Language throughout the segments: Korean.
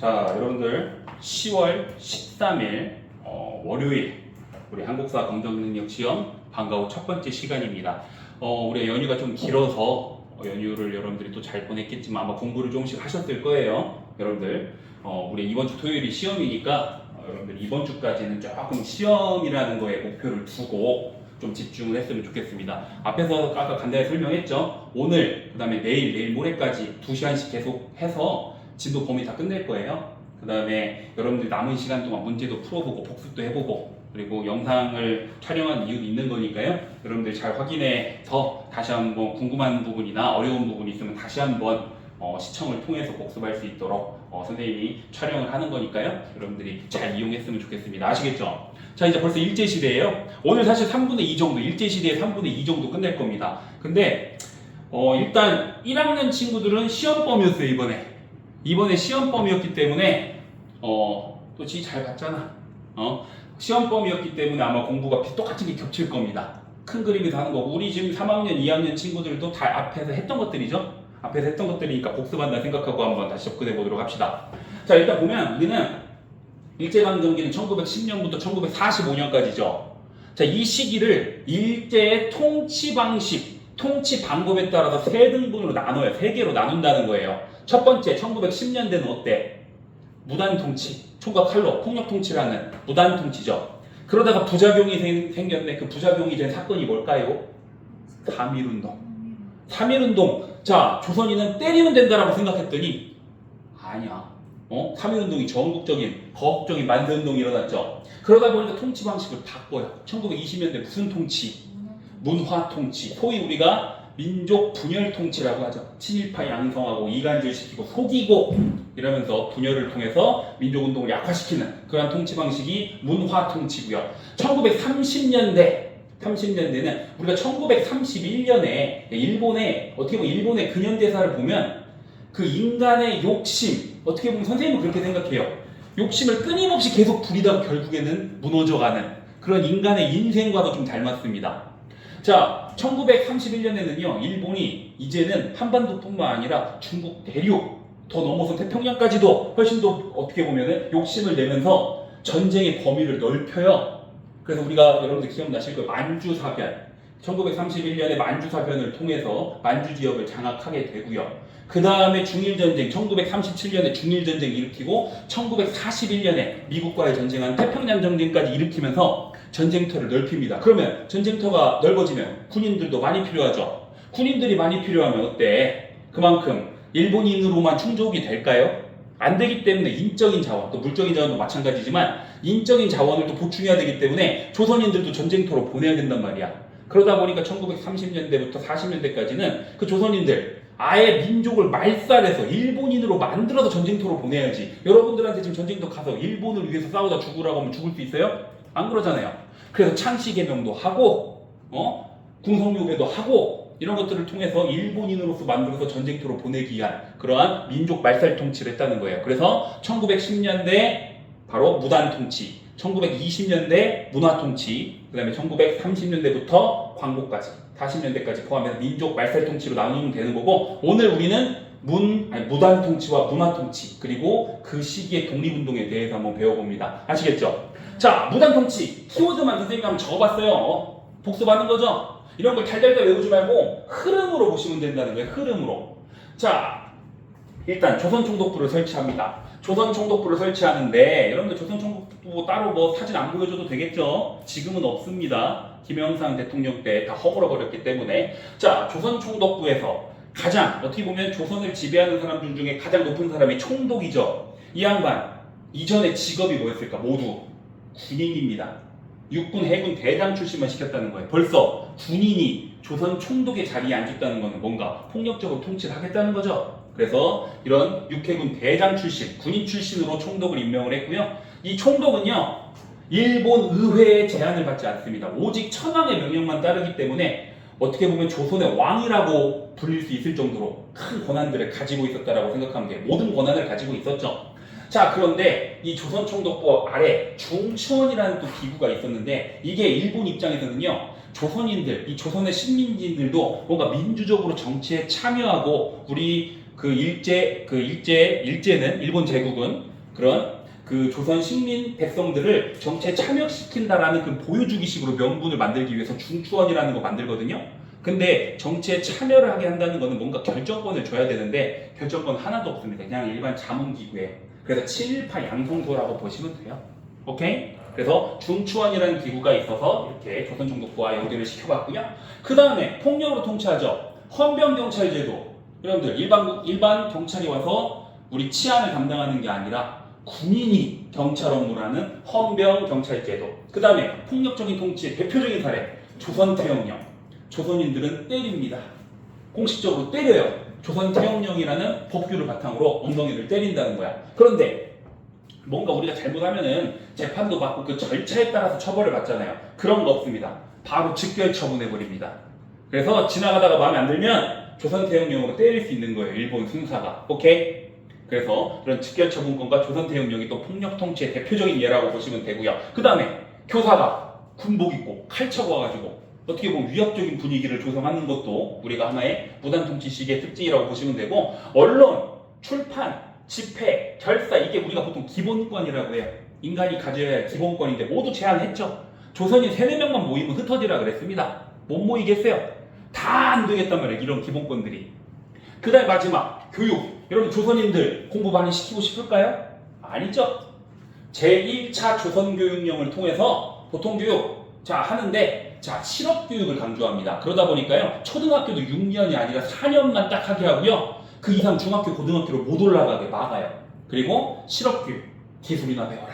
자, 여러분들 10월 13일 월요일 우리 한국사 검정능력 시험 방과 후 첫 번째 시간입니다. 우리 연휴가 좀 길어서 연휴를 여러분들이 또 잘 보냈겠지만 아마 공부를 조금씩 하셨을 거예요. 여러분들 우리 이번 주 토요일이 시험이니까 여러분들 이번 주까지는 조금 시험이라는 거에 목표를 두고 좀 집중을 했으면 좋겠습니다. 앞에서 아까 간단히 설명했죠. 오늘, 그 다음에 내일 모레까지 2시간씩 계속 해서 진도 범위 다 끝낼 거예요. 그 다음에 여러분들이 남은 시간 동안 문제도 풀어보고 복습도 해보고 그리고 영상을 촬영한 이유도 있는 거니까요. 여러분들 잘 확인해서 다시 한번 궁금한 부분이나 어려운 부분이 있으면 다시 한번 시청을 통해서 복습할 수 있도록 선생님이 촬영을 하는 거니까요. 여러분들이 잘 이용했으면 좋겠습니다. 아시겠죠? 자, 이제 벌써 일제시대예요. 오늘 사실 3분의 2 정도, 일제시대의 3분의 2 정도 끝낼 겁니다. 근데 일단 1학년 친구들은 시험범위였어요. 이번에 시험범위였기 때문에 또 지 잘 봤잖아. 시험범위였기 때문에 아마 공부가 똑같은 게 겹칠 겁니다. 큰 그림에서 하는 거고 우리 지금 3학년, 2학년 친구들도 다 앞에서 했던 것들이죠. 앞에서 했던 것들이니까 복습한다 생각하고 한번 다시 접근해 보도록 합시다. 자, 일단 보면 우리는 일제강점기는 1910년부터 1945년까지죠. 자, 이 시기를 일제의 통치 방식, 통치 방법에 따라서 세 등분으로 나눠요. 세 개로 나눈다는 거예요. 첫 번째, 1910년대는 어때? 무단 통치, 총과 칼로 폭력 통치라는 무단 통치죠. 그러다가 부작용이 생겼네. 그 부작용이 된 사건이 뭘까요? 3.1운동. 자, 조선인은 때리면 된다라고 생각했더니 아니야. 3.1운동이 전국적인 거국적인 만세운동이 일어났죠. 그러다 보니까 통치 방식을 바꿔요. 1920년대 무슨 통치? 문화 통치. 소위 우리가 민족 분열 통치라고 하죠. 친일파 양성하고 이간질시키고 속이고 이러면서 분열을 통해서 민족운동을 약화시키는 그런 통치 방식이 문화 통치고요. 1930년대는 우리가 1931년에 어떻게 보면 일본의 근현대사를 보면 그 인간의 욕심, 어떻게 보면 선생님은 그렇게 생각해요. 욕심을 끊임없이 계속 부리다가 결국에는 무너져가는 그런 인간의 인생과도 좀 닮았습니다. 자, 1931년에는요, 일본이 이제는 한반도뿐만 아니라 중국 대륙, 더 넘어서 태평양까지도 훨씬 더 어떻게 보면은 욕심을 내면서 전쟁의 범위를 넓혀요. 그래서 우리가 여러분들 기억나실 거예요. 만주사변. 1931년에 만주사변을 통해서 만주 지역을 장악하게 되고요. 그 다음에 중일전쟁, 1937년에 중일전쟁 일으키고 1941년에 미국과의 전쟁한 태평양 전쟁까지 일으키면서 전쟁터를 넓힙니다. 그러면 전쟁터가 넓어지면 군인들도 많이 필요하죠. 군인들이 많이 필요하면 어때? 그만큼 일본인으로만 충족이 될까요? 안 되기 때문에 인적인 자원, 또 물적인 자원도 마찬가지지만 인적인 자원을 또 보충해야 되기 때문에 조선인들도 전쟁터로 보내야 된단 말이야. 그러다 보니까 1930년대부터 40년대까지는 그 조선인들 아예 민족을 말살해서 일본인으로 만들어서 전쟁터로 보내야지. 여러분들한테 지금 전쟁터 가서 일본을 위해서 싸우다 죽으라고 하면 죽을 수 있어요? 안 그러잖아요. 그래서 창씨개명도 하고 궁성묘배도 하고 이런 것들을 통해서 일본인으로서 만들어서 전쟁터로 보내기 위한 그러한 민족 말살 통치를 했다는 거예요. 그래서 1910년대 바로 무단 통치, 1920년대 문화 통치, 그 다음에 1930년대부터 광복까지 40년대까지 포함해서 민족 말살 통치로 나누면 되는 거고, 오늘 우리는 무단 통치와 문화 통치 그리고 그 시기의 독립운동에 대해서 한번 배워봅니다. 아시겠죠? 자, 무단 통치 키워드만 선생님이 한번 적어봤어요. 복습하는 거죠? 이런 걸 달달달 외우지 말고 흐름으로 보시면 된다는 거예요. 흐름으로. 자, 일단 조선총독부를 설치합니다. 조선총독부를 설치하는데 여러분들 조선총독부 따로 뭐 사진 안 보여줘도 되겠죠? 지금은 없습니다. 김영삼 대통령 때 다 허물어 버렸기 때문에. 자, 조선총독부에서 가장 어떻게 보면 조선을 지배하는 사람들 중에 가장 높은 사람이 총독이죠. 이 양반 이전에 직업이 뭐였을까? 모두 군인입니다. 육군, 해군 대장 출신만 시켰다는 거예요. 벌써 군인이 조선 총독의 자리에 앉았다는 것은 뭔가 폭력적으로 통치를 하겠다는 거죠. 그래서 이런 육해군 대장 출신, 군인 출신으로 총독을 임명을 했고요. 이 총독은요, 일본 의회의 제안을 받지 않습니다. 오직 천황의 명령만 따르기 때문에 어떻게 보면 조선의 왕이라고 불릴 수 있을 정도로 큰 권한들을 가지고 있었다라고 생각하면 돼요. 모든 권한을 가지고 있었죠. 자, 그런데 이 조선총독부 아래 중추원이라는 또 기구가 있었는데 이게 일본 입장에서는요, 조선인들, 이 조선의 식민지들도 뭔가 민주적으로 정치에 참여하고 우리 일제는 일본 제국은 그런 그 조선 식민 백성들을 정치에 참여시킨다라는 그 보여주기식으로 명분을 만들기 위해서 중추원이라는 거 만들거든요. 근데 정치에 참여를 하게 한다는 거는 뭔가 결정권을 줘야 되는데 결정권 하나도 없습니다. 그냥 일반 자문기구예요. 그래서 친일파 양성소라고 보시면 돼요. 오케이? 그래서 중추원이라는 기구가 있어서 이렇게 조선총독부와 연결을 시켜봤고요. 그 다음에 폭력으로 통치하죠. 헌병경찰제도. 여러분들 일반 경찰이 와서 우리 치안을 담당하는 게 아니라 군인이 경찰 업무를 하는 헌병경찰제도. 그 다음에 폭력적인 통치의 대표적인 사례 조선태형령. 조선인들은 때립니다. 공식적으로 때려요. 조선태형령이라는 법규를 바탕으로 엉덩이를 때린다는 거야. 그런데 뭔가 우리가 잘못하면은 재판도 받고 그 절차에 따라서 처벌을 받잖아요. 그런 거 없습니다. 바로 직결 처분해버립니다. 그래서 지나가다가 마음에 안 들면 조선태형령으로 때릴 수 있는 거예요. 일본 순사가. 오케이? 그래서 그런 직결처분권과 조선태형령이 또 폭력 통치의 대표적인 예라고 보시면 되고요. 그 다음에 교사가 군복 입고 칼 차고 와가지고 어떻게 보면 위협적인 분위기를 조성하는 것도 우리가 하나의 무단통치 시기의 특징이라고 보시면 되고, 언론, 출판, 집회, 결사, 이게 우리가 보통 기본권이라고 해요. 인간이 가져야 할 기본권인데 모두 제한했죠. 조선인 3-4명만 모이면 흩어지라 그랬습니다. 못 모이겠어요. 다 안 되겠단 말이에요. 이런 기본권들이. 그 다음에 마지막 교육. 여러분 조선인들 공부 많이 시키고 싶을까요? 아니죠. 제1차 조선교육령을 통해서 보통교육 하는데 실업교육을 강조합니다. 그러다 보니까요 초등학교도 6년이 아니라 4년만 딱 하게 하고요. 그 이상 중학교, 고등학교로 못 올라가게 막아요. 그리고 실업교육, 기술이나 배워라.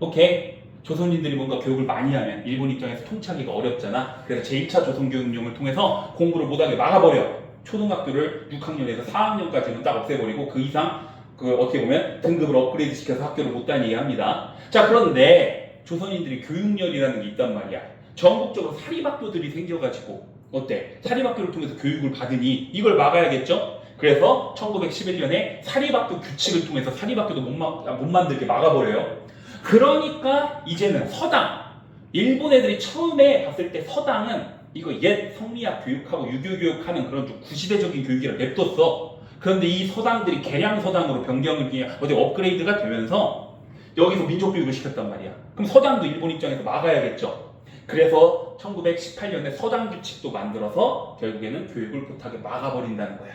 오케이? 조선인들이 뭔가 교육을 많이 하면 일본 입장에서 통치하기가 어렵잖아. 그래서 제1차 조선교육령을 통해서 공부를 못하게 막아버려. 초등학교를 6학년에서 4학년까지는 딱 없애버리고 그 이상 어떻게 보면 등급을 업그레이드 시켜서 학교를 못 다니게 합니다. 자, 그런데 조선인들이 교육열이라는 게 있단 말이야. 전국적으로 사립학교들이 생겨가지고 어때? 사립학교를 통해서 교육을 받으니 이걸 막아야겠죠? 그래서 1911년에 사립학교 규칙을 통해서 사립학교도 못 만들게 막아버려요. 그러니까 이제는 서당, 일본 애들이 처음에 봤을 때 서당은 이거 옛 성리학 교육하고 유교 교육하는 그런 좀 구시대적인 교육이라 냅뒀어. 그런데 이 서당들이 개량 서당으로 변경을 어디 업그레이드가 되면서 여기서 민족 교육을 시켰단 말이야. 그럼 서당도 일본 입장에서 막아야겠죠. 그래서 1918년에 서당 규칙도 만들어서 결국에는 교육을 못하게 막아버린다는 거야.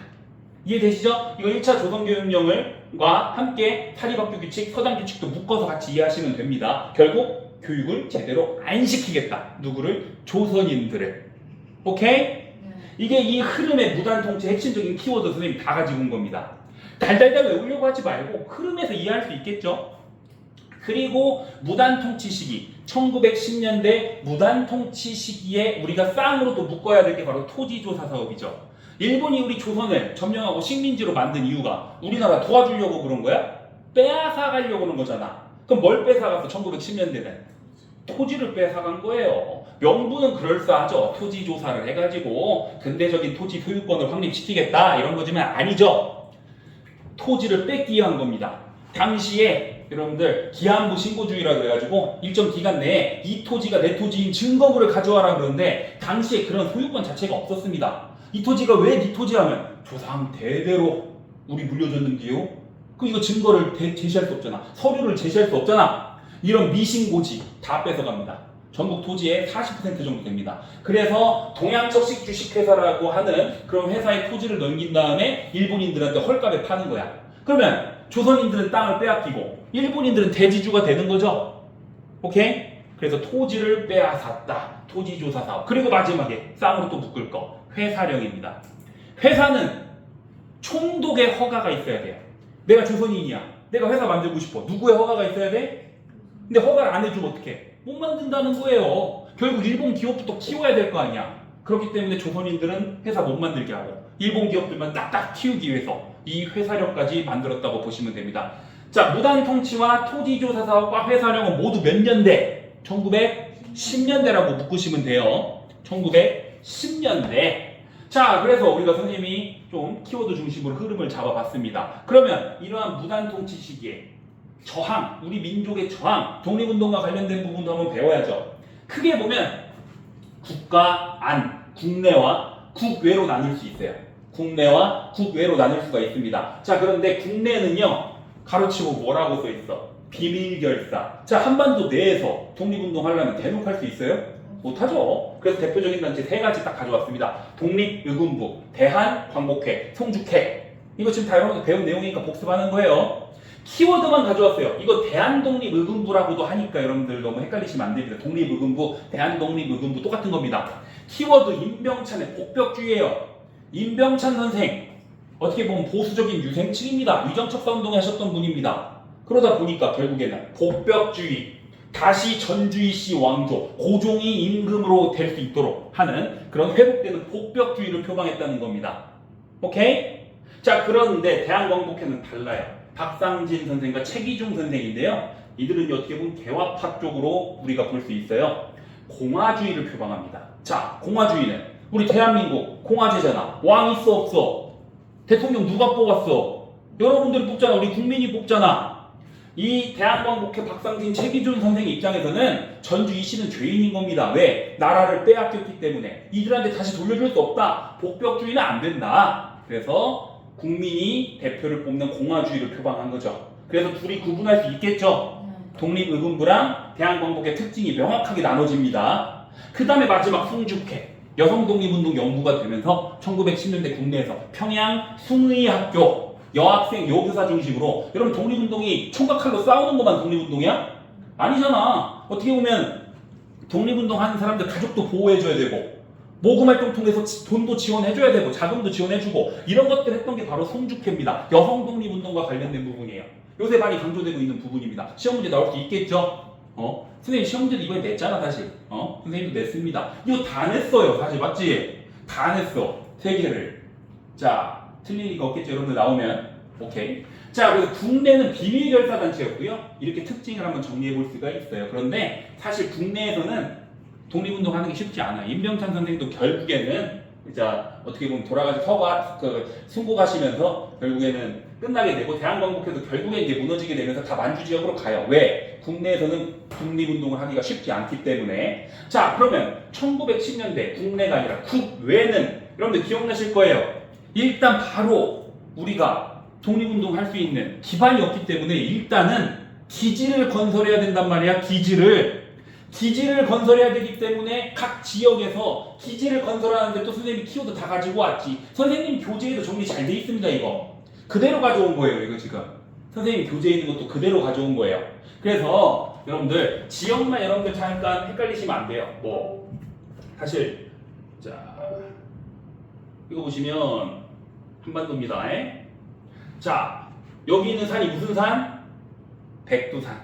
이해되시죠? 이거 1차 조선교육령과 함께 사립학교 규칙, 서당 규칙도 묶어서 같이 이해하시면 됩니다. 결국 교육을 제대로 안 시키겠다. 누구를? 조선인들을. 오케이? 이게 이 흐름의 무단통치 핵심적인 키워드 선생님이 다 가지고 온 겁니다. 달달달 외우려고 하지 말고 흐름에서 이해할 수 있겠죠? 그리고 무단통치 시기, 1910년대 무단통치 시기에 우리가 쌍으로 또 묶어야 될 게 바로 토지조사 사업이죠. 일본이 우리 조선을 점령하고 식민지로 만든 이유가 우리나라 도와주려고 그런 거야? 빼앗아가려고 그런 거잖아. 그럼 뭘 뺏어갔어? 1910년대는? 토지를 뺏어간 거예요. 명분은 그럴싸하죠. 토지 조사를 해가지고 근대적인 토지 소유권을 확립시키겠다 이런 거지만 아니죠. 토지를 뺏기 위한 겁니다. 당시에 여러분들 기한부 신고주의라고 해가지고 일정 기간 내에 이 토지가 내 토지인 증거물을 가져와라 그러는데 당시에 그런 소유권 자체가 없었습니다. 이 토지가 왜 네 토지 하면 조상 대대로 우리 물려줬는데요? 그 이거 증거를 제시할 수 없잖아. 서류를 제시할 수 없잖아. 이런 미신고지 다 뺏어갑니다. 전국 토지의 40% 정도 됩니다. 그래서 동양적식 주식회사라고 하는 그런 회사의 토지를 넘긴 다음에 일본인들한테 헐값에 파는 거야. 그러면 조선인들은 땅을 빼앗기고 일본인들은 대지주가 되는 거죠. 오케이? 그래서 토지를 빼앗았다. 토지조사 사업. 그리고 마지막에 쌍으로 또 묶을 거. 회사령입니다. 회사는 총독의 허가가 있어야 돼요. 내가 조선인이야. 내가 회사 만들고 싶어. 누구의 허가가 있어야 돼? 근데 허가를 안 해주면 어떡해? 못 만든다는 거예요. 결국 일본 기업부터 키워야 될 거 아니야. 그렇기 때문에 조선인들은 회사 못 만들게 하고 일본 기업들만 딱딱 키우기 위해서 이 회사령까지 만들었다고 보시면 됩니다. 자, 무단통치와 토지조사 사업과 회사령은 모두 몇 년대? 1910년대라고 묶으시면 돼요. 1910년대. 자, 그래서 우리가 선생님이 좀 키워드 중심으로 흐름을 잡아봤습니다. 그러면 이러한 무단통치 시기에 저항, 우리 민족의 저항, 독립운동과 관련된 부분도 한번 배워야죠. 크게 보면 국가 안, 국내와 국외로 나눌 수 있어요. 국내와 국외로 나눌 수가 있습니다. 자, 그런데 국내는요, 가로치고 뭐라고 써 있어? 비밀 결사. 자, 한반도 내에서 독립운동 하려면 대놓고 할 수 있어요? 못하죠. 그래서 대표적인 단체 세 가지 딱 가져왔습니다. 독립의군부, 대한광복회, 송죽회. 이거 지금 다 여러분들 배운 내용이니까 복습하는 거예요. 키워드만 가져왔어요. 이거 대한독립의군부라고도 하니까 여러분들 너무 헷갈리시면 안 됩니다. 독립의군부, 대한독립의군부 똑같은 겁니다. 키워드 임병찬의 복벽주의예요. 임병찬 선생 어떻게 보면 보수적인 유생층입니다. 위정척사 운동 하셨던 분입니다. 그러다 보니까 결국에는 복벽주의, 다시 전주이씨 왕조, 고종이 임금으로 될 수 있도록 하는 그런 회복되는 복벽주의를 표방했다는 겁니다. 오케이? 자, 그런데 대한광복회는 달라요. 박상진 선생과 최기중 선생인데요. 이들은 어떻게 보면 개화파 쪽으로 우리가 볼 수 있어요. 공화주의를 표방합니다. 자, 공화주의는 우리 대한민국 공화제잖아. 왕 있어 없어? 대통령 누가 뽑았어? 여러분들이 뽑잖아. 우리 국민이 뽑잖아. 이 대한광복회 박상진 최기준 선생 입장에서는 전주 이씨는 죄인인 겁니다. 왜? 나라를 빼앗겼기 때문에. 이들한테 다시 돌려줄 수 없다. 복벽주의는 안 된다. 그래서 국민이 대표를 뽑는 공화주의를 표방한 거죠. 그래서 둘이 구분할 수 있겠죠. 독립의군부랑 대한광복회 특징이 명확하게 나눠집니다. 그 다음에 마지막 송죽회. 여성 독립운동 연구가 되면서 1910년대 국내에서 평양 숭의학교 여학생 여교사 중심으로 여러분 독립운동이 총각칼로 싸우는 것만 독립운동이야? 아니잖아. 어떻게 보면 독립운동 하는 사람들 가족도 보호해줘야 되고 모금활동 통해서 돈도 지원해줘야 되고 자금도 지원해주고 이런 것들 했던 게 바로 송죽회입니다. 여성 독립운동과 관련된 부분이에요. 요새 많이 강조되고 있는 부분입니다. 시험 문제 나올 수 있겠죠? 선생님 시험 문제도 이번에 냈잖아 사실. 선생님도 냈습니다. 이거 다 냈어요 사실. 맞지? 다 냈어. 세 개를. 자, 틀릴 리가 없겠죠 여러분들 나오면. 오케이. 자, 그래서 국내는 비밀결사단체였고요. 이렇게 특징을 한번 정리해 볼 수가 있어요. 그런데 사실 국내에서는 독립운동 하는 게 쉽지 않아요. 임병찬 선생도 결국에는 자, 어떻게 보면 돌아가서 순국하시면서 결국에는 끝나게 되고 대한광복회도 결국에 이제 무너지게 되면서 다 만주 지역으로 가요. 왜? 국내에서는 독립운동을 하기가 쉽지 않기 때문에. 자, 그러면 1910년대 국내가 아니라 국외는 여러분들 기억나실 거예요. 일단 바로 우리가 독립운동 할 수 있는 기반이 없기 때문에 일단은 기지를 건설해야 된단 말이야. 기지를 건설해야 되기 때문에 각 지역에서 기지를 건설하는데 또 선생님이 키워드 다 가지고 왔지. 선생님 교재에도 정리 잘 돼 있습니다. 이거 그대로 가져온 거예요. 이거 지금 선생님 교재에 있는 것도 그대로 가져온 거예요. 그래서 여러분들 지역만 여러분들 잠깐 헷갈리시면 안 돼요. 뭐 사실 자 이거 보시면 한반도입니다. 자, 여기 있는 산이 무슨 산? 백두산.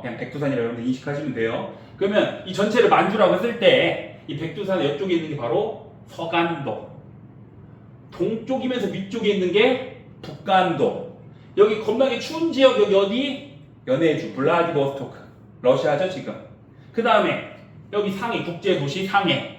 그냥 백두산이라고 여러분들 인식하시면 돼요. 그러면 이 전체를 만주라고 했을 때 이 백두산 옆쪽에 있는 게 바로 서간도. 동쪽이면서 위쪽에 있는 게 북간도. 여기 겁나게 추운 지역 여기 어디? 연해주, 블라디보스토크. 러시아죠 지금. 그 다음에 여기 상해, 국제도시 상해.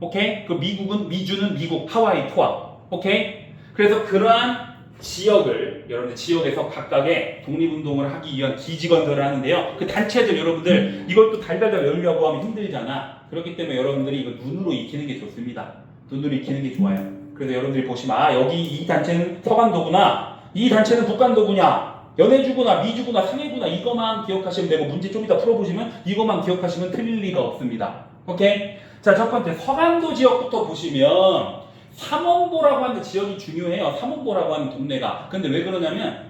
오케이? 그 미주는 미국, 하와이, 토하. 오케이? 그래서 그러한 지역을 여러분들 지역에서 각각의 독립운동을 하기 위한 기지 건설을 하는데요. 그 단체들 여러분들 이걸 또 달달달 외우려고 하면 힘들잖아. 그렇기 때문에 여러분들이 이거 눈으로 익히는 게 좋습니다. 눈으로 익히는 게 좋아요. 그래서 여러분들이 보시면 여기 이 단체는 서간도구나, 이 단체는 북간도구냐, 연해주구나, 미주구나, 상해구나 이것만 기억하시면 되고 문제 좀 이따 풀어보시면 이것만 기억하시면 틀릴 리가 없습니다. 오케이? 자, 첫 번째 서간도 지역부터 보시면 삼원보라고 하는 지역이 중요해요. 삼원보라고 하는 동네가. 근데 왜 그러냐면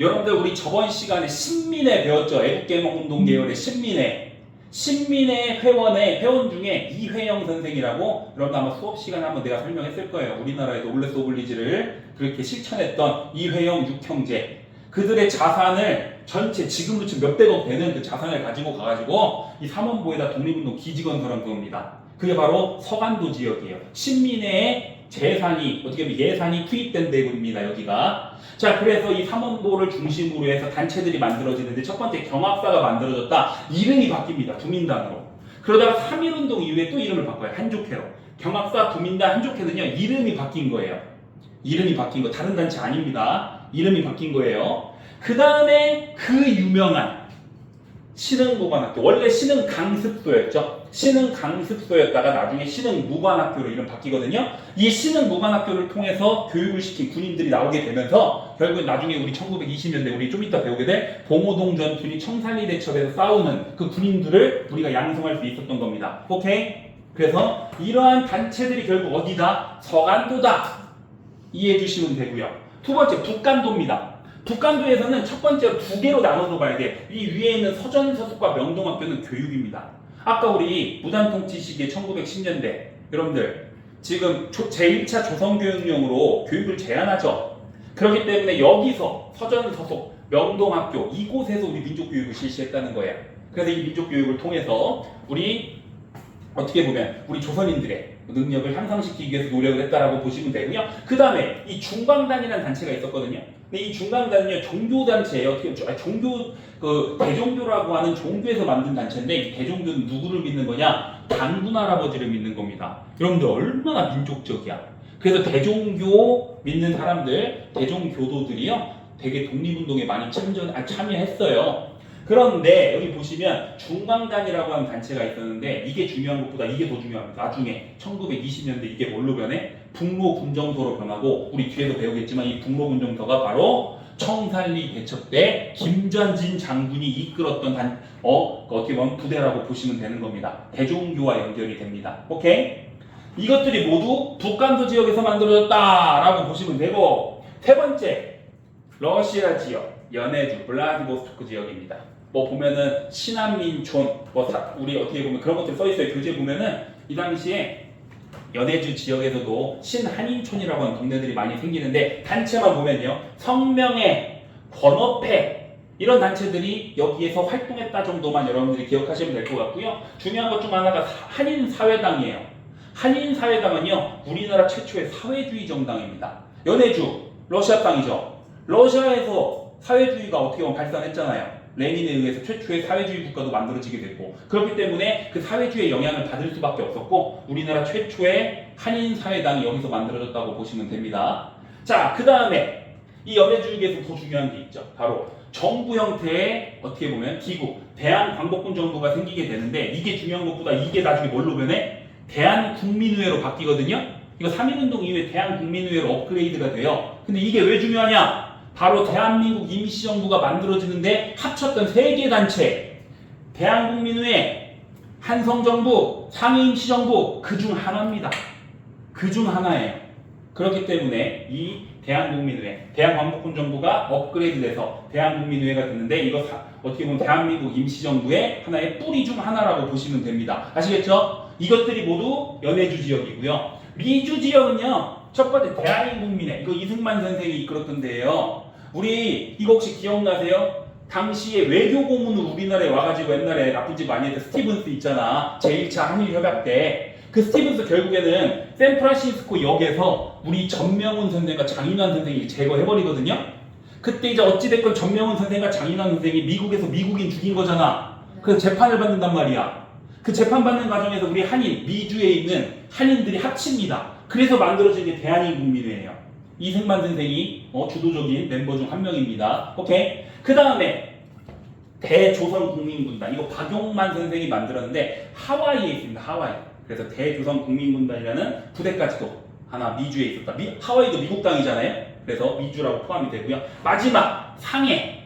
여러분들 우리 저번 시간에 신민회 배웠죠. 애국개몽운동 계열의 신민회 회원 중에 이회영 선생이라고 여러분 아마 수업 시간에 한번 내가 설명했을 거예요. 우리나라의 노블레스 오블리지를 그렇게 실천했던 이회영 육형제. 그들의 자산을 전체 지금도 지금 몇백억 되는 그 자산을 가지고 가가지고 이 삼원보에다 독립운동 기지 건설한 겁니다. 그게 바로 서간도 지역이에요. 신민회의 재산이 어떻게 보면 예산이 투입된 데입니다. 여기가. 자, 그래서 이 삼원보를 중심으로 해서 단체들이 만들어지는데 첫 번째 경학사가 만들어졌다. 이름이 바뀝니다. 두민당으로. 그러다가 3.1운동 이후에 또 이름을 바꿔요. 한족회로. 경학사, 두민당, 한족회는요. 이름이 바뀐 거예요. 이름이 바뀐 거. 다른 단체 아닙니다. 이름이 바뀐 거예요. 그 다음에 그 유명한 신흥보관학교. 원래 신흥강습소였죠. 신흥 강습소였다가 나중에 신흥 무관학교로 이름 바뀌거든요. 이 신흥 무관학교를 통해서 교육을 시킨 군인들이 나오게 되면서 결국 나중에 우리 1920년대 우리 좀 이따 배우게 될 봉오동 전투니 청산리 대첩에서 싸우는 그 군인들을 우리가 양성할 수 있었던 겁니다. 오케이? 그래서 이러한 단체들이 결국 어디다? 서간도다. 이해해 주시면 되고요. 두 번째 북간도입니다. 북간도에서는 첫 번째로 두 개로 나눠서 봐야 돼. 이 위에 있는 서전서속과 명동학교는 교육입니다. 아까 우리 무단통치 시기에 1910년대 여러분들 지금 제1차 조선교육령으로 교육을 제한하죠. 그렇기 때문에 여기서 서전서속, 명동학교 이곳에서 우리 민족교육을 실시했다는 거예요. 그래서 이 민족교육을 통해서 우리 어떻게 보면 우리 조선인들의 능력을 향상시키기 위해서 노력을 했다라고 보시면 되고요. 그 다음에 이 중광단이라는 단체가 있었거든요. 근데 이 중광단은요 종교단체예요. 어떻게 종교 대종교라고 하는 종교에서 만든 단체인데 이 대종교는 누구를 믿는 거냐? 단군 할아버지를 믿는 겁니다. 여러분들 얼마나 민족적이야. 그래서 대종교 믿는 사람들, 대종교도들이요 되게 독립운동에 많이 참여했어요. 그런데 여기 보시면 중광단이라고 하는 단체가 있었는데 이게 중요한 것보다 이게 더 중요합니다. 나중에 1920년대 이게 뭘로 변해? 북로군정서로 변하고 우리 뒤에도 배우겠지만 이 북로군정서가 바로 청산리 대첩 때 김전진 장군이 이끌었던 어떻게 보면 부대라고 보시면 되는 겁니다. 대종교와 연결이 됩니다. 오케이? 이것들이 모두 북간도 지역에서 만들어졌다라고 보시면 되고 세 번째 러시아 지역 연해주, 블라디보스토크 지역입니다. 뭐 보면은 신한민촌, 우리 어떻게 보면 그런 것들 써 있어요. 교재 보면은 이 당시에 연해주 지역에서도 신한인촌이라고 하는 동네들이 많이 생기는데 단체만 보면요, 성명회, 권업회 이런 단체들이 여기에서 활동했다 정도만 여러분들이 기억하시면 될 것 같고요. 중요한 것 중 하나가 한인사회당이에요. 한인사회당은요, 우리나라 최초의 사회주의 정당입니다. 연해주, 러시아 땅이죠. 러시아에서 사회주의가 어떻게 보면 발산했잖아요. 레닌에 의해서 최초의 사회주의 국가도 만들어지게 됐고 그렇기 때문에 그 사회주의의 영향을 받을 수밖에 없었고 우리나라 최초의 한인사회당이 여기서 만들어졌다고 보시면 됩니다. 자, 그 다음에 이 연해주에서 더 중요한 게 있죠. 바로 정부 형태의 어떻게 보면 기구, 대한광복군 정부가 생기게 되는데 이게 중요한 것보다 이게 나중에 뭘로 변해? 대한국민의회로 바뀌거든요. 이거 3.1운동 이후에 대한국민의회로 업그레이드가 돼요. 근데 이게 왜 중요하냐? 바로 대한민국 임시정부가 만들어지는데 합쳤던 세 개 단체 대한국민의회, 한성정부, 상해임시정부 그 중 하나입니다. 그 중 하나예요. 그렇기 때문에 이 대한국민의회, 대한광복군 정부가 업그레이드돼서 대한국민의회가 됐는데 이거 어떻게 보면 대한민국 임시정부의 하나의 뿌리 중 하나라고 보시면 됩니다. 아시겠죠? 이것들이 모두 연해주 지역이고요. 미주 지역은요. 첫 번째 대한민국민회 이거 이승만 선생이 이끌었던 데예요. 우리 이거 혹시 기억나세요? 당시에 외교 고문을 우리나라에 와가지고 옛날에 나쁜 짓 많이 했던 스티븐스 있잖아. 제1차 한일협약 때 그 스티븐스 결국에는 샌프란시스코 역에서 우리 전명훈 선생과 장인환 선생이 제거해버리거든요. 그때 이제 어찌됐건 전명훈 선생과 장인환 선생이 미국에서 미국인 죽인 거잖아. 그래서 재판을 받는단 말이야. 그 재판 받는 과정에서 우리 한인, 미주에 있는 한인들이 합칩니다. 그래서 만들어진 게 대한민국민회예요. 이승만 선생이 주도적인 멤버 중 한 명입니다. 오케이. 그 다음에 대조선국민군단 이거 박용만 선생이 만들었는데 하와이에 있습니다. 하와이. 그래서 대조선국민군단이라는 부대까지도 하나 미주에 있었다. 하와이도 미국 땅이잖아요. 그래서 미주라고 포함이 되고요. 마지막 상해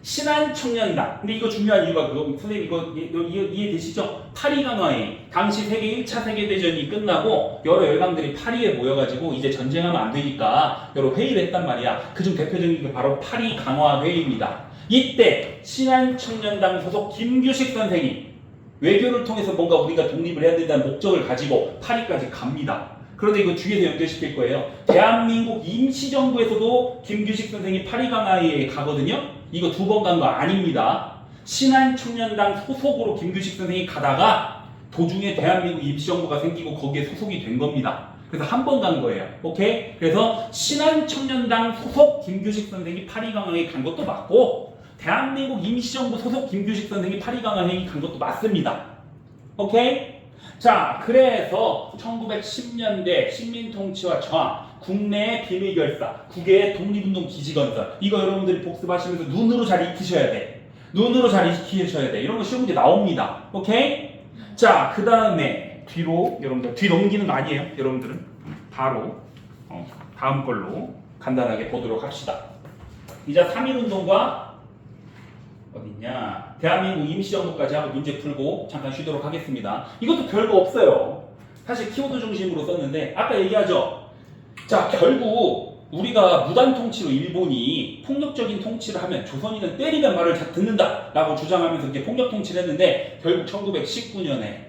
신한청년단. 근데 이거 중요한 이유가 그거 선생님 이거 이해되시죠? 파리강화회 당시 세계 1차 세계대전이 끝나고 여러 열강들이 파리에 모여가지고 이제 전쟁하면 안 되니까 여러 회의를 했단 말이야. 그중 대표적인 게 바로 파리강화회의입니다. 이때 신한청년단 소속 김규식 선생이 외교를 통해서 뭔가 우리가 독립을 해야 된다는 목적을 가지고 파리까지 갑니다. 그런데 이거 뒤에서 연결시킬 거예요. 대한민국 임시정부에서도 김규식 선생이 파리강화회에 가거든요. 이거 두 번 간 거 아닙니다. 신한청년단 소속으로 김규식 선생이 가다가 도중에 대한민국 임시정부가 생기고 거기에 소속이 된 겁니다. 그래서 한 번 간 거예요. 오케이? 그래서 신한청년단 소속 김규식 선생이 파리강화회에 간 것도 맞고 대한민국 임시정부 소속 김규식 선생이 파리강화회에 간 것도 맞습니다. 오케이? 자, 그래서 1910년대 식민통치와 저항, 국내의 비밀결사, 국외의 독립운동 기지건설 이거 여러분들이 복습하시면서 눈으로 잘 익히셔야 돼. 눈으로 잘 익히셔야 돼. 이런 거 시험 문제 나옵니다. 오케이? 자, 그 다음에 뒤로 여러분들 뒤 넘기는 거 아니에요. 여러분들은 바로 다음 걸로 간단하게 보도록 합시다. 이제 3.1운동과 어딨냐 대한민국 임시정부까지 하고 문제 풀고 잠깐 쉬도록 하겠습니다. 이것도 별거 없어요. 사실 키워드 중심으로 썼는데 아까 얘기하죠. 자, 결국 우리가 무단 통치로 일본이 폭력적인 통치를 하면 조선인은 때리면 말을 듣는다 라고 주장하면서 이렇게 폭력 통치를 했는데 결국 1919년에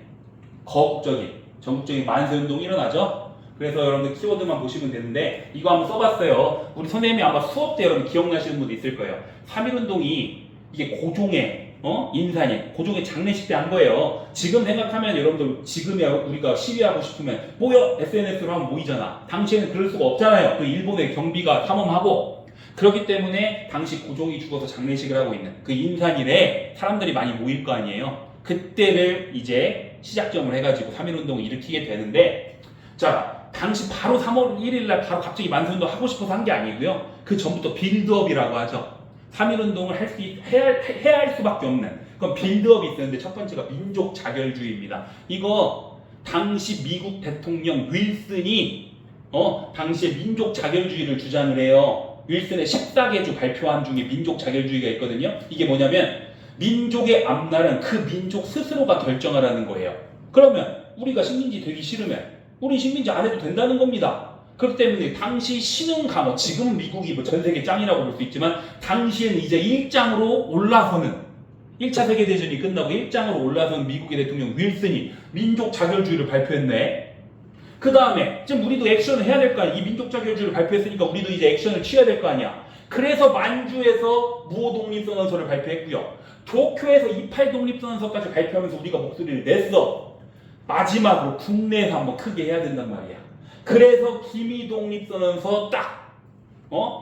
거국적인 전국적인 만세운동이 일어나죠. 그래서 여러분들 키워드만 보시면 되는데 이거 한번 써봤어요. 우리 선생님이 아마 수업 때 여러분 기억나시는 분도 있을 거예요. 3.1운동이 이게 고종의 인산이 고종의 장례식 때 한 거예요. 지금 생각하면 여러분들 지금에 우리가 시위하고 싶으면 모여 SNS로 하면 모이잖아. 당시에는 그럴 수가 없잖아요. 그 일본의 경비가 탐험하고 그렇기 때문에 당시 고종이 죽어서 장례식을 하고 있는 그 인산일에 사람들이 많이 모일 거 아니에요. 그때를 이제 시작점을 해가지고 3.1운동을 일으키게 되는데 자, 당시 바로 3월 1일날 바로 갑자기 만세운동 하고 싶어서 한 게 아니고요. 그 전부터 빌드업이라고 하죠. 3.1운동을 해야 할 수밖에 없는 그건 빌드업이 있었는데 첫 번째가 민족 자결주의입니다. 이거 당시 미국 대통령 윌슨이 당시에 민족 자결주의를 주장을 해요. 윌슨의 14개주 발표한 중에 민족 자결주의가 있거든요. 이게 뭐냐면 민족의 앞날은 그 민족 스스로가 결정하라는 거예요. 그러면 우리가 식민지 되기 싫으면 우리 식민지 안 해도 된다는 겁니다. 그렇기 때문에 당시 신흥 강호, 지금 미국이 뭐 전 세계 짱이라고 볼 수 있지만 당시에는 이제 일장으로 올라서는 1차 세계대전이 끝나고 일장으로 올라선 미국의 대통령 윌슨이 민족 자결주의를 발표했네. 그 다음에 지금 우리도 액션을 해야 될 거 아니야. 이 민족 자결주의를 발표했으니까 우리도 이제 액션을 취해야 될 거 아니야. 그래서 만주에서 무호 독립선언서를 발표했고요. 도쿄에서 28 독립선언서까지 발표하면서 우리가 목소리를 냈어. 마지막으로 국내에서 한번 크게 해야 된단 말이야. 그래서 기미 독립선언서 딱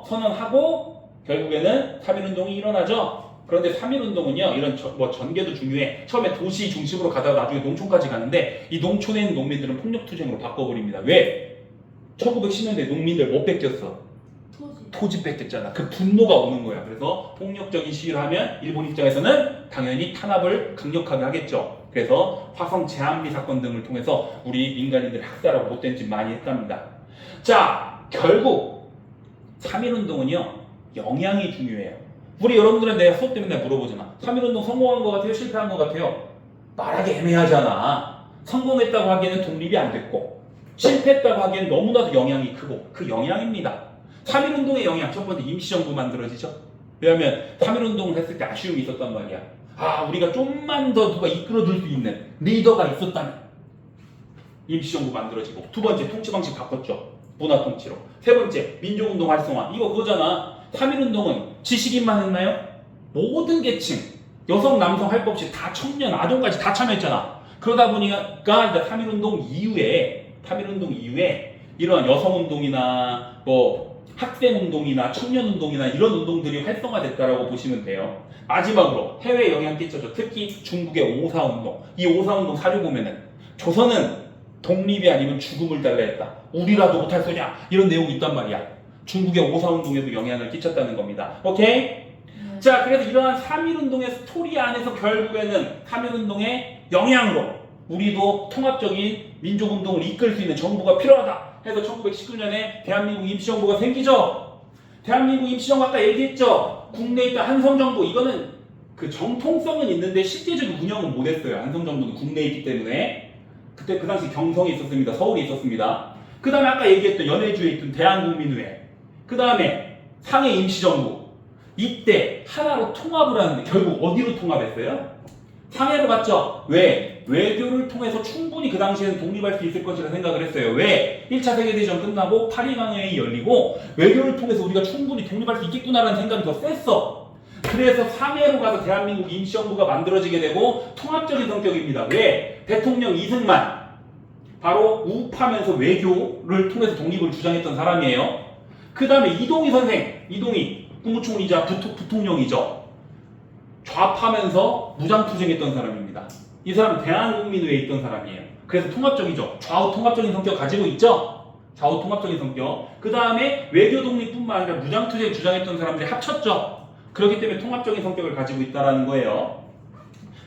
선언하고 결국에는 3.1운동이 일어나죠. 그런데 3.1운동은요 이런 전개도 중요해. 처음에 도시 중심으로 가다가 나중에 농촌까지 가는데 이 농촌에 있는 농민들은 폭력투쟁으로 바꿔버립니다. 왜? 1910년대 농민들 못 뺏겼어. 토지 뺏겼잖아. 그 분노가 오는 거야. 그래서 폭력적인 시위를 하면 일본 입장에서는 당연히 탄압을 강력하게 하겠죠. 그래서 화성 제한리 사건 등을 통해서 우리 민간인들 학살하고 못된 짓 많이 했답니다. 자, 결국 3.1운동은요 영향이 중요해요. 우리 여러분들은 내가 수업 때 맨날 물어보잖아. 3.1운동 성공한 것 같아요? 실패한 것 같아요? 말하기 애매하잖아. 성공했다고 하기에는 독립이 안 됐고 실패했다고 하기에는 너무나도 영향이 크고 그 영향입니다. 3.1운동의 영향, 첫 번째 임시정부 만들어지죠. 왜냐하면 3.1운동을 했을 때 아쉬움이 있었단 말이야. 우리가 좀만 더 누가 이끌어줄 수 있는 리더가 있었다면 임시정부 만들어지고 두 번째 통치 방식 바꿨죠. 문화통치로. 세 번째 민족운동 활성화. 이거 그거잖아. 3.1운동은 지식인만 했나요? 모든 계층 여성 남성 할 것 없이 다 청년 아동까지 다 참여했잖아. 그러다 보니까 이제 3.1운동 이후에 이런 여성운동이나 학생운동이나 청년운동이나 이런 운동들이 활성화됐다라고 보시면 돼요. 마지막으로 해외에 영향 끼쳤죠. 특히 중국의 5.4운동. 이 5.4운동 사료 보면은 조선은 독립이 아니면 죽음을 달라 했다. 우리라도 못할 소냐? 이런 내용이 있단 말이야. 중국의 5.4운동에도 영향을 끼쳤다는 겁니다. 오케이? 자, 그래서 이러한 3.1운동의 스토리 안에서 결국에는 3.1운동의 영향으로 우리도 통합적인 민족운동을 이끌 수 있는 정부가 필요하다 해서 1919년에 대한민국 임시정부가 생기죠. 대한민국 임시정부 아까 얘기했죠. 국내에 있던 한성정부, 이거는 그 정통성은 있는데 실제적인 운영은 못했어요. 한성정부는 국내에 있기 때문에. 그때 그 당시 경성에 있었습니다. 서울에 있었습니다. 그 다음에 아까 얘기했던 연해주에 있던 대한국민의회, 그 다음에 상해 임시정부. 이때 하나로 통합을 하는데 결국 어디로 통합했어요? 상해로 갔죠. 왜? 외교를 통해서 충분히 그 당시에는 독립할 수 있을 것이라 생각을 했어요. 왜? 1차 세계대전 끝나고 파리강회의 열리고 외교를 통해서 우리가 충분히 독립할 수 있겠구나라는 생각이 더 셌어. 그래서 상해로 가서 대한민국 임시정부가 만들어지게 되고 통합적인 성격입니다. 왜? 대통령 이승만 바로 우파면서 외교를 통해서 독립을 주장했던 사람이에요. 그 다음에 이동희 선생, 이동희 국무총리이자 부통령이죠. 좌파면서 무장투쟁했던 사람입니다. 이 사람은 대한국민회에 있던 사람이에요. 그래서 통합적이죠. 좌우 통합적인 성격 가지고 있죠. 좌우 통합적인 성격. 그 다음에 외교 독립뿐만 아니라 무장투쟁 주장했던 사람들이 합쳤죠. 그렇기 때문에 통합적인 성격을 가지고 있다는 거예요.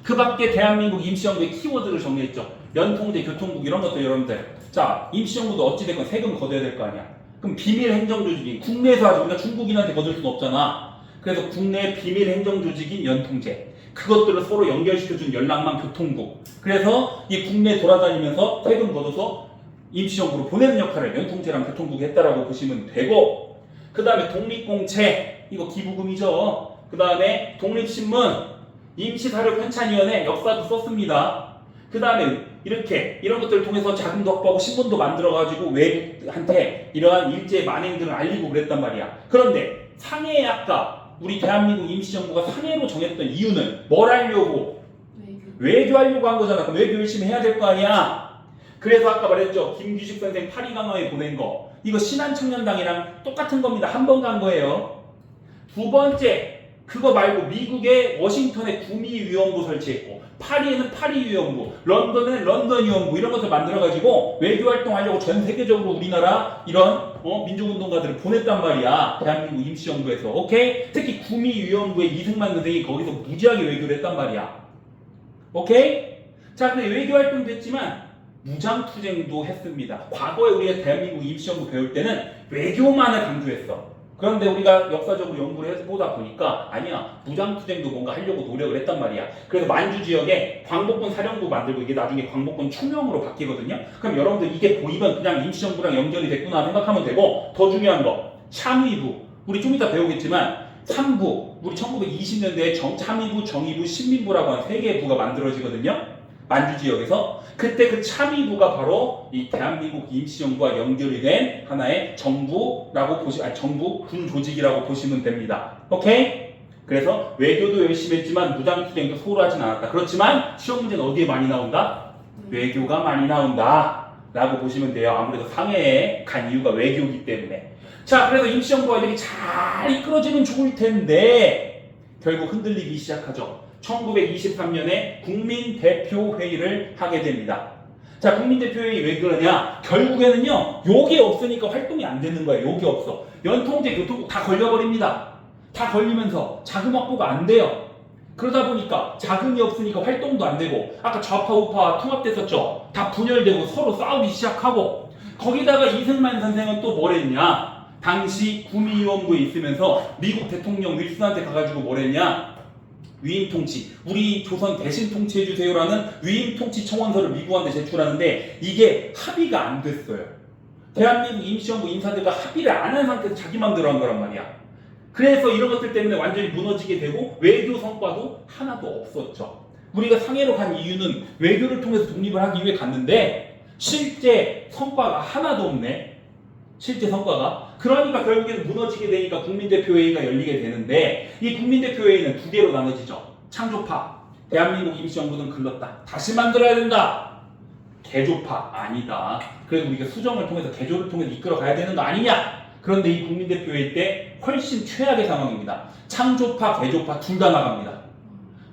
그 밖에 대한민국 임시정부의 키워드를 정리했죠. 연통제, 교통국 이런 것들 여러분들. 자, 임시정부도 어찌됐건 세금 걷어야 될 거 아니야. 그럼 비밀 행정조직이 국내에서 하지 우리가 중국인한테 거둘 수는 없잖아. 그래서 국내 비밀 행정조직인 연통제. 그것들을 서로 연결시켜준 연락망 교통국. 그래서 이 국내 돌아다니면서 세금 걷어서 임시정부로 보내는 역할을 연통제랑 교통국이 했다라고 보시면 되고, 그 다음에 독립공채, 이거 기부금이죠. 그 다음에 독립신문, 임시사료 편찬위원회 역사도 썼습니다. 그 다음에 이렇게 이런 것들을 통해서 자금도 확보하고 신문도 만들어가지고 외국한테 이러한 일제의 만행들을 알리고 그랬단 말이야. 그런데 상해에 아까 우리 대한민국 임시정부가 상해로 정했던 이유는 뭘 하려고? 외교하려고 한 거잖아. 그럼 외교 열심히 해야 될 거 아니야. 그래서 아까 말했죠. 김규식 선생 파리 강화에 보낸 거. 이거 신한청년당이랑 똑같은 겁니다. 한 번 간 거예요. 두 번째, 그거 말고 미국에 워싱턴에 구미위원부 설치했고, 파리에는 파리위원부, 런던에는 런던위원부 이런 것들 만들어가지고 외교활동하려고 전 세계적으로 우리나라 이런 민족운동가들을 보냈단 말이야. 대한민국 임시정부에서. 오케이? 특히 구미위원부의 이승만 선생이 거기서 무지하게 외교를 했단 말이야. 오케이? 자, 근데 외교활동도 했지만 무장투쟁도 했습니다. 과거에 우리가 대한민국 임시정부 배울 때는 외교만을 강조했어. 그런데 우리가 역사적으로 연구를 해보다 보니까 아니야, 무장투쟁도 뭔가 하려고 노력을 했단 말이야. 그래서 만주 지역에 광복군 사령부 만들고 이게 나중에 광복군 충명으로 바뀌거든요. 그럼 여러분들 이게 보이면 그냥 임시정부랑 연결이 됐구나 생각하면 되고, 더 중요한 거 참의부, 우리 좀 이따 배우겠지만 3부, 우리 1920년대에 참의부, 정의부, 신민부라고 한 3개의 부가 만들어지거든요. 만주 지역에서. 그때 그 참의부가 바로 이 대한민국 임시정부와 연결이 된 하나의 정부라고 정부 군 조직이라고 보시면 됩니다. 오케이? 그래서 외교도 열심히 했지만 무장투쟁도 소홀 하진 않았다. 그렇지만 시험 문제는 어디에 많이 나온다? 외교가 많이 나온다 라고 보시면 돼요. 아무래도 상해에 간 이유가 외교이기 때문에. 자, 그래서 임시정부가 이렇게 잘 이끌어지면 좋을 텐데 결국 흔들리기 시작하죠. 1923년에 국민대표회의를 하게 됩니다. 자, 국민대표회의 왜 그러냐? 결국에는요, 욕이 없으니까 활동이 안 되는 거예요. 욕이 없어. 연통제, 교통국 다 걸려버립니다. 다 걸리면서 자금 확보가 안 돼요. 그러다 보니까 자금이 없으니까 활동도 안 되고, 아까 좌파 우파 통합됐었죠. 다 분열되고 서로 싸우기 시작하고, 거기다가 이승만 선생은 또 뭘 했냐? 당시 구미위원부에 있으면서 미국 대통령 윌슨한테 가가지고 뭘 했냐? 위임 통치, 우리 조선 대신 통치해주세요라는 위임 통치 청원서를 미국한테 제출하는데 이게 합의가 안 됐어요. 대한민국 임시정부 인사들과 합의를 안 한 상태에서 자기 맘대로 한 거란 말이야. 그래서 이런 것들 때문에 완전히 무너지게 되고 외교 성과도 하나도 없었죠. 우리가 상해로 간 이유는 외교를 통해서 독립을 하기 위해 갔는데 실제 성과가 하나도 없네. 실제 성과가. 그러니까 결국에는 무너지게 되니까 국민대표회의가 열리게 되는데 이 국민대표회의는 두 개로 나눠지죠. 창조파, 대한민국 임시정부는 글렀다. 다시 만들어야 된다. 개조파, 아니다. 그래도 우리가 수정을 통해서 개조를 통해서 이끌어 가야 되는 거 아니냐. 그런데 이 국민대표회의 때 훨씬 최악의 상황입니다. 창조파, 개조파 둘 다 나갑니다.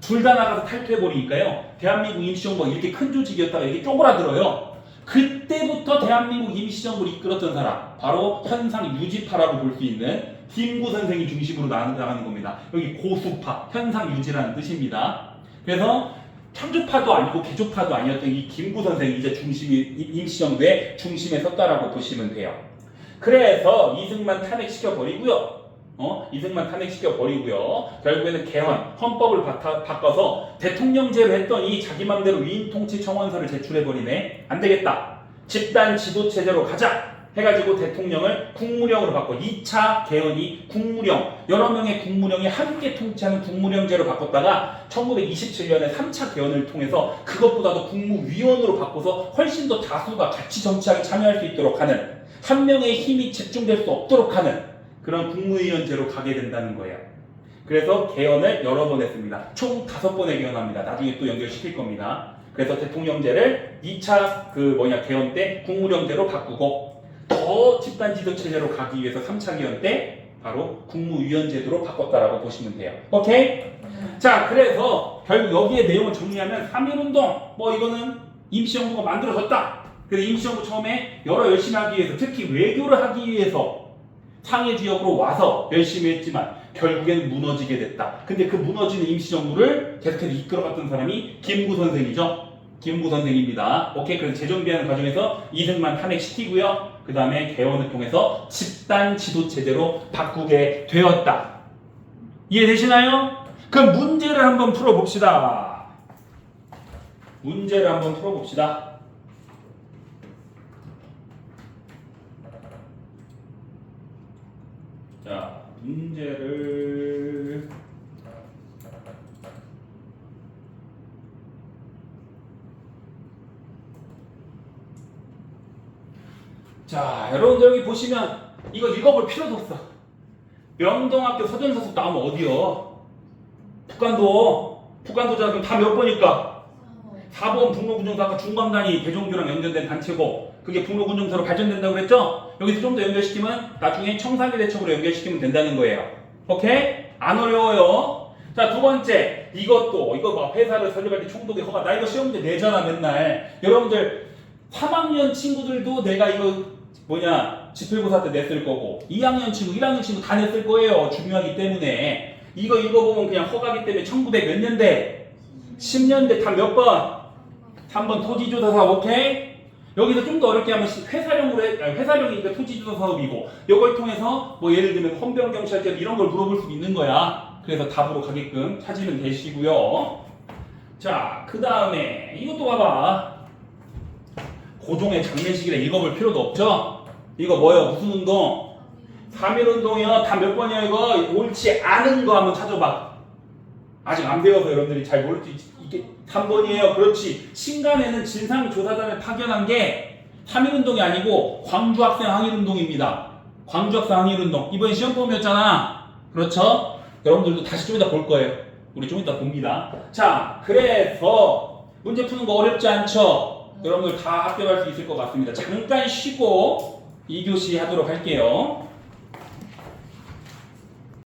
둘 다 나가서 탈퇴해버리니까요. 대한민국 임시정부가 이렇게 큰 조직이었다가 이렇게 쪼그라들어요. 그때부터 대한민국 임시정부를 이끌었던 사람, 바로 현상 유지파라고 볼 수 있는 김구 선생이 중심으로 나가는 겁니다. 여기 고수파, 현상 유지라는 뜻입니다. 그래서 창조파도 아니고 개조파도 아니었던 이 김구 선생이 이제 임시정부의 중심에 섰다라고 보시면 돼요. 그래서 이승만 탄핵시켜버리고요. 이승만 탄핵시켜버리고요. 결국에는 개헌, 헌법을 바꿔서 대통령제로 했더니 자기 맘대로 위임 통치 청원서를 제출해버리네. 안 되겠다. 집단 지도체제로 가자. 해가지고 대통령을 국무령으로 바꿔 2차 개헌이 국무령, 여러 명의 국무령이 함께 통치하는 국무령제로 바꿨다가 1927년에 3차 개헌을 통해서 그것보다도 국무위원으로 바꿔서 훨씬 더 다수가 같이 정치하게 참여할 수 있도록 하는, 한 명의 힘이 집중될 수 없도록 하는 그런 국무위원제로 가게 된다는 거예요. 그래서 개헌을 여러 번 했습니다. 총 5번의 개헌합니다. 나중에 또 연결시킬 겁니다. 그래서 대통령제를 2차 개헌 때 국무령제로 바꾸고 더 집단지도체제로 가기 위해서 3차 개헌 때 바로 국무위원제도로 바꿨다라고 보시면 돼요. 오케이? 자, 그래서 결국 여기에 내용을 정리하면 3.1운동 이거는 임시정부가 만들어졌다. 그래서 임시정부 처음에 열심히 하기 위해서, 특히 외교를 하기 위해서 상해 지역으로 와서 열심히 했지만 결국에는 무너지게 됐다. 근데 그 무너지는 임시정부를 계속해서 이끌어갔던 사람이 김구 선생이죠. 김구 선생입니다. 오케이, 그래서 재정비하는 과정에서 이승만 탄핵시키고요. 그 다음에 개헌을 통해서 집단 지도체제로 바꾸게 되었다. 이해되시나요? 그럼 문제를 한번 풀어봅시다. 문제를 한번 풀어봅시다. 자, 문제를 자, 여러분들 여기 보시면 이거 읽어볼 필요도 없어. 명동학교 서전서속 나오면 어디요? 북한도잖아. 그럼 다 몇 번일까? 4번 북로군정서. 아까 중광단이 대종교랑 연결된 단체고 그게 북로군정서로 발전된다고 그랬죠? 여기서 좀 더 연결시키면 나중에 청산리 대첩으로 연결시키면 된다는 거예요. 오케이? 안 어려워요. 자, 두 번째, 이거 봐. 회사를 설립할 때 총독의 허가. 나 이거 시험 문제 내잖아 맨날. 여러분들 3학년 친구들도 내가 이거 지필고사 때 냈을 거고 2학년 친구, 1학년 친구 다 냈을 거예요. 중요하기 때문에. 이거 읽어보면 그냥 허가기 때문에 1900 몇 년대? 10년대 다 몇 번? 3번 토지조사 사업. 오케이? 여기서 좀 더 어렵게 하면 회사령이니까 토지조사 사업이고 이걸 통해서 뭐 예를 들면 헌병경찰제 이런 걸 물어볼 수도 있는 거야. 그래서 답으로 가게끔 찾으면 되시고요. 자, 그 다음에 이것도 봐봐. 고종의 장례식이라 읽어볼 필요도 없죠? 이거 뭐예요? 무슨 운동? 3.1운동이요. 다 몇 번이야 이거? 옳지 않은 거 한번 찾아봐. 아직 안 배워서 여러분들이 잘 모를지. 이게 3번이에요. 그렇지. 신간에는 진상조사단을 파견한 게 3.1운동이 아니고 광주학생 항일운동입니다. 광주학생 항일운동. 이번에 시험범위였잖아. 그렇죠? 여러분들도 다시 좀 이따 볼 거예요. 우리 좀 이따 봅니다. 자, 그래서 문제 푸는 거 어렵지 않죠? 여러분들 다 합격할 수 있을 것 같습니다. 잠깐 쉬고 2교시 하도록 할게요.